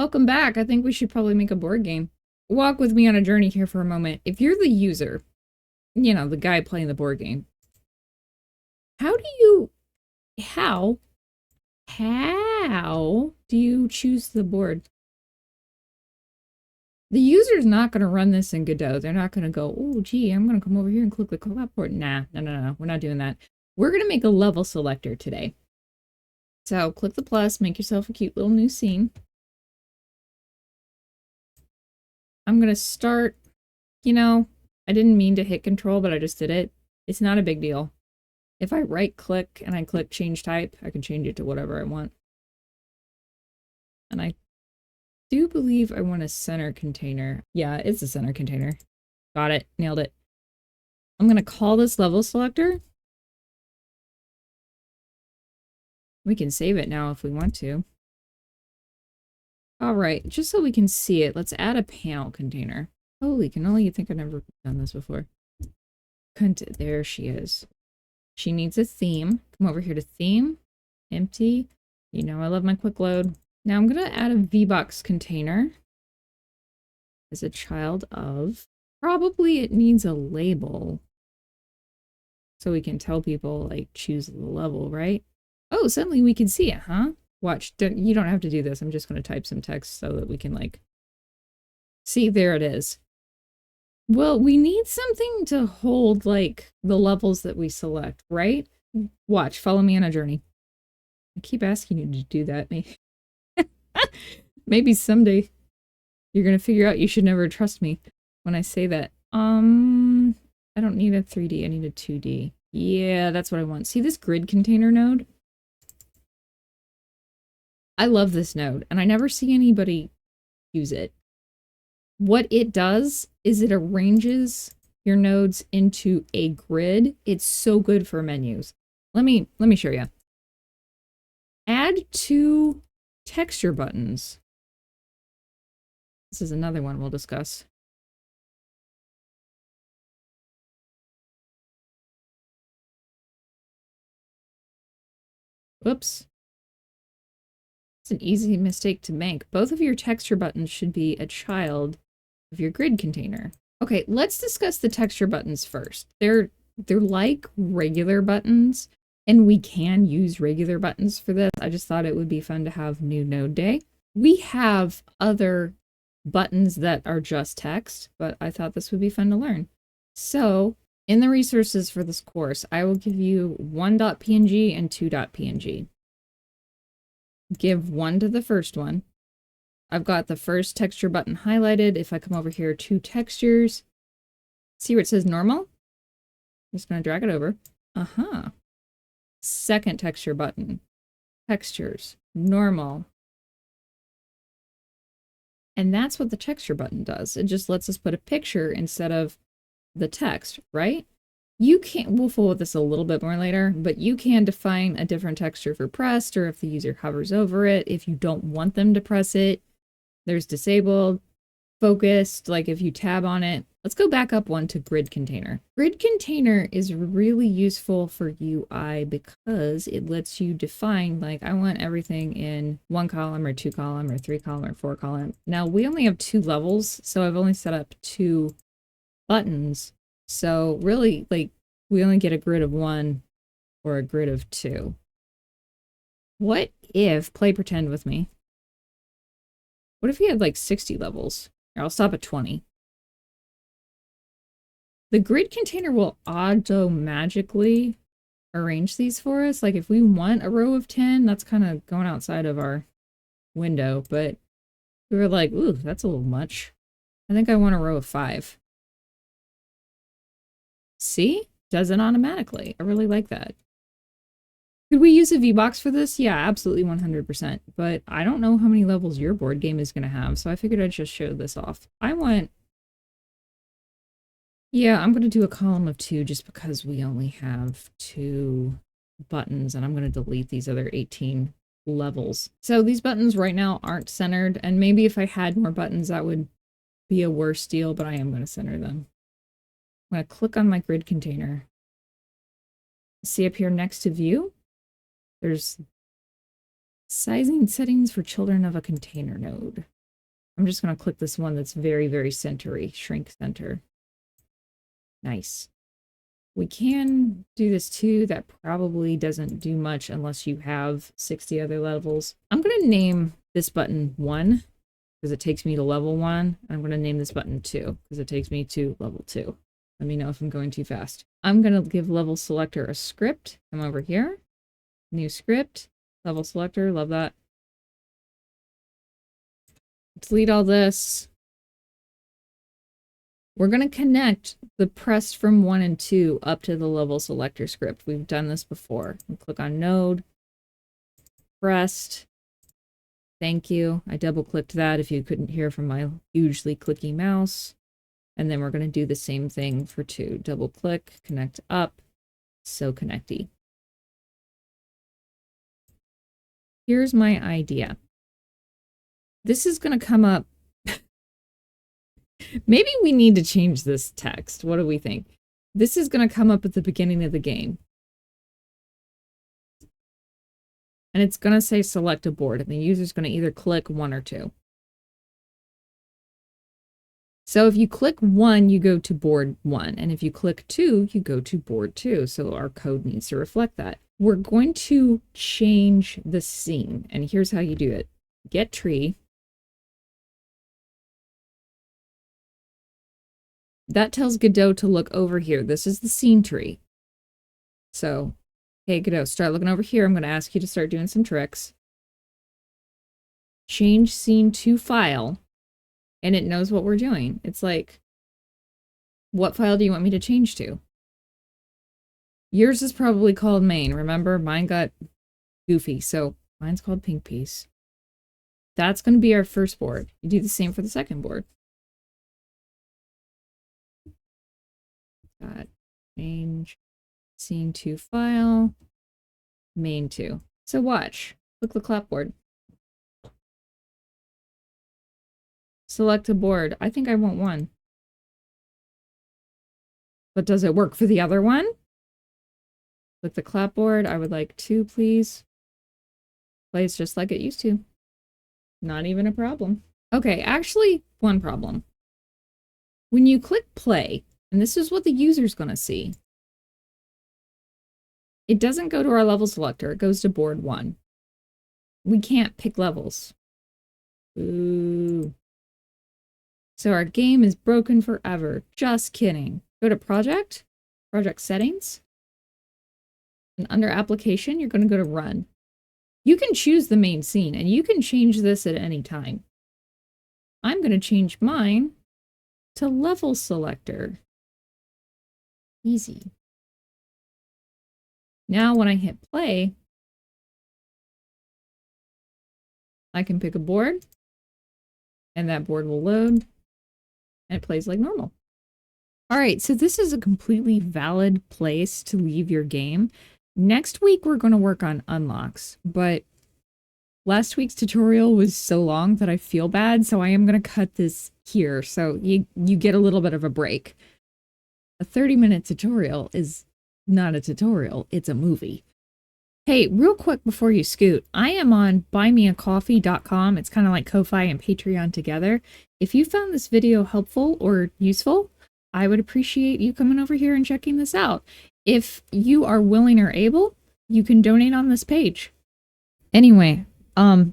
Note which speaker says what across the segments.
Speaker 1: welcome back. I think we should probably make a board game. Walk with me on a journey here for a moment. If you're the user, you know, the guy playing the board game, how do you choose the board? The user's not going to run this in Godot. They're not going to go, oh, gee, I'm going to come over here and click the clapboard. Nah, no. We're not doing that. We're going to make a level selector today. So click the plus, make yourself a cute little new scene. I'm going to start, you know, I didn't mean to hit control, but I just did it. It's not a big deal. If I right click and I click change type, I can change it to whatever I want. And I do believe I want a center container. Yeah, it's a center container. Got it. Nailed it. I'm going to call this level selector. We can save it now if we want to. All right, just so we can see it, let's add a panel container. Holy cannoli, you think I've never done this before. There she is. She needs a theme. Come over here to theme, empty. You know I love my quick load. Now I'm going to add a VBox container as a child of. Probably it needs a label so we can tell people, like, choose the level, right? Oh, suddenly we can see it, huh? Watch, you don't have to do this. I'm just going to type some text so that we can, like, see, there it is. Well, we need something to hold, like, the levels that we select, right? Watch, follow me on a journey. I keep asking you to do that. Maybe someday you're going to figure out you should never trust me when I say that. I don't need a 3D, I need a 2D. Yeah, that's what I want. See this grid container node? I love this node, and I never see anybody use it. What it does is it arranges your nodes into a grid. It's so good for menus. Let me show you. Add 2 texture buttons. This is another one we'll discuss. Whoops. It's an easy mistake to make. Both of your texture buttons should be a child of your grid container. Okay, let's discuss the texture buttons first. They're like regular buttons, and we can use regular buttons for this. I just thought it would be fun to have new node day. We have other buttons that are just text, but I thought this would be fun to learn. So in the resources for this course, I will give you 1.png and 2.png. Give 1 to the first one. I've got the first texture button highlighted. If I come over here to textures, see where it says normal? I'm just going to drag it over. Second texture button, textures, normal. And that's what the texture button does. It just lets us put a picture instead of the text, right? You can't, we'll fool with this a little bit more later, but you can define a different texture for pressed, or if the user hovers over it. If you don't want them to press it, there's disabled, focused, like if you tab on it. Let's go back up one to grid container. Grid container is really useful for UI because it lets you define, like, I want everything in 1 column or 2 column or 3 column or 4 column. Now we only have 2 levels, so I've only set up 2 buttons. So really, like, we only get a grid of 1 or a grid of 2. What if, play pretend with me. What if we had like 60 levels? Here, I'll stop at 20. The grid container will auto-magically arrange these for us. Like if we want a row of 10, that's kind of going outside of our window, but we were like, ooh, that's a little much. I think I want a row of 5. See? Does it automatically. I really like that. Could we use a VBox for this? Yeah, absolutely 100%. But I don't know how many levels your board game is going to have, so I figured I'd just show this off. Yeah, I'm going to do a column of 2 just because we only have 2 buttons, and I'm going to delete these other 18 levels. So these buttons right now aren't centered, and maybe if I had more buttons that would be a worse deal, but I am going to center them. I'm going to click on my grid container. See up here next to view? There's sizing settings for children of a container node. I'm just going to click this one that's very, very centery. Shrink center. Nice. We can do this too. That probably doesn't do much unless you have 60 other levels. I'm going to name this button 1 because it takes me to level 1. I'm going to name this button 2 because it takes me to level 2. Let me know if I'm going too fast. I'm going to give level selector a script. Come over here. New script. Level selector. Love that. Delete all this. We're going to connect the pressed from 1 and 2 up to the level selector script. We've done this before. We click on node. Pressed. Thank you. I double clicked that if you couldn't hear from my hugely clicky mouse. And then we're going to do the same thing for 2. Double click, connect up. So connecty. Here's my idea. This is going to come up. Maybe we need to change this text. What do we think? This is going to come up at the beginning of the game. And it's going to say select a board. And the user's going to either click 1 or 2. So if you click 1, you go to board 1. And if you click 2, you go to board 2. So our code needs to reflect that. We're going to change the scene. And here's how you do it. Get tree. That tells Godot to look over here. This is the scene tree. So, hey Godot, start looking over here. I'm going to ask you to start doing some tricks. Change scene to file. And it knows what we're doing. It's like, what file do you want me to change to? Yours is probably called main. Remember, mine got goofy. So mine's called pink piece. That's going to be our first board. You do the same for the second board. Change scene to file, main 2. So watch. Click the clapboard. Select a board. I think I want 1. But does it work for the other one? Click the clapboard. I would like 2, please. Plays just like it used to. Not even a problem. Okay, actually, one problem. When you click play, and this is what the user's going to see, it doesn't go to our level selector. It goes to board 1. We can't pick levels. Ooh. So our game is broken forever. Just kidding. Go to project, project settings, and under application, you're going to go to run. You can choose the main scene, and you can change this at any time. I'm going to change mine to level selector. Easy. Now when I hit play, I can pick a board, and that board will load, and it plays like normal. All right, so this is a completely valid place to leave your game. Next week, we're going to work on unlocks, but last week's tutorial was so long that I feel bad, so I am going to cut this here, so you get a little bit of a break. A 30-minute tutorial is not a tutorial, it's a movie. Hey, real quick before you scoot, I am on buymeacoffee.com. It's kind of like Ko-Fi and Patreon together. If you found this video helpful or useful, I would appreciate you coming over here and checking this out. If you are willing or able, you can donate on this page. Anyway,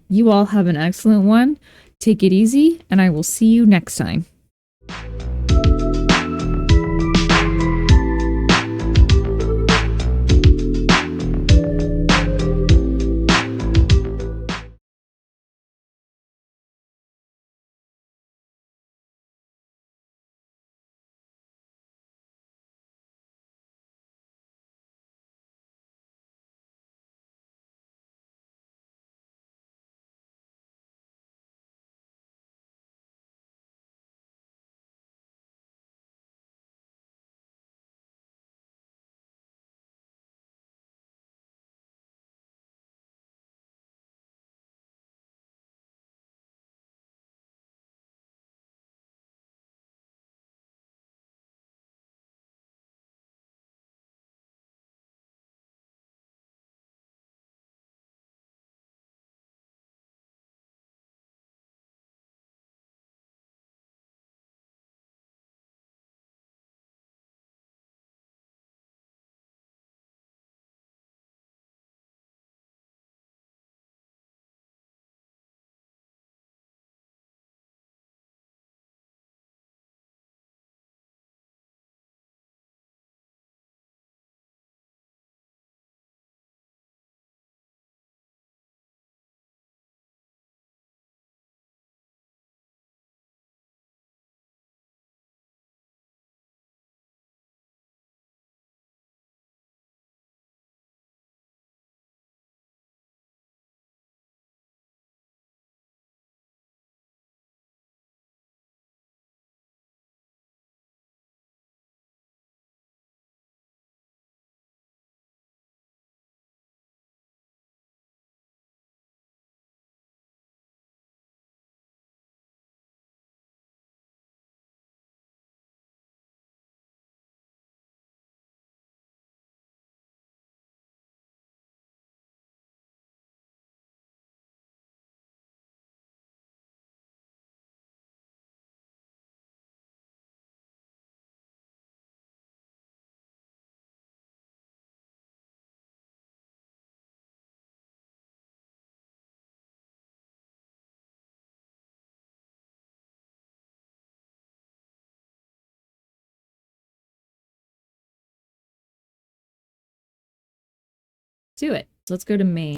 Speaker 1: you all have an excellent one. Take it easy, and I will see you next time. do it. So let's go to main.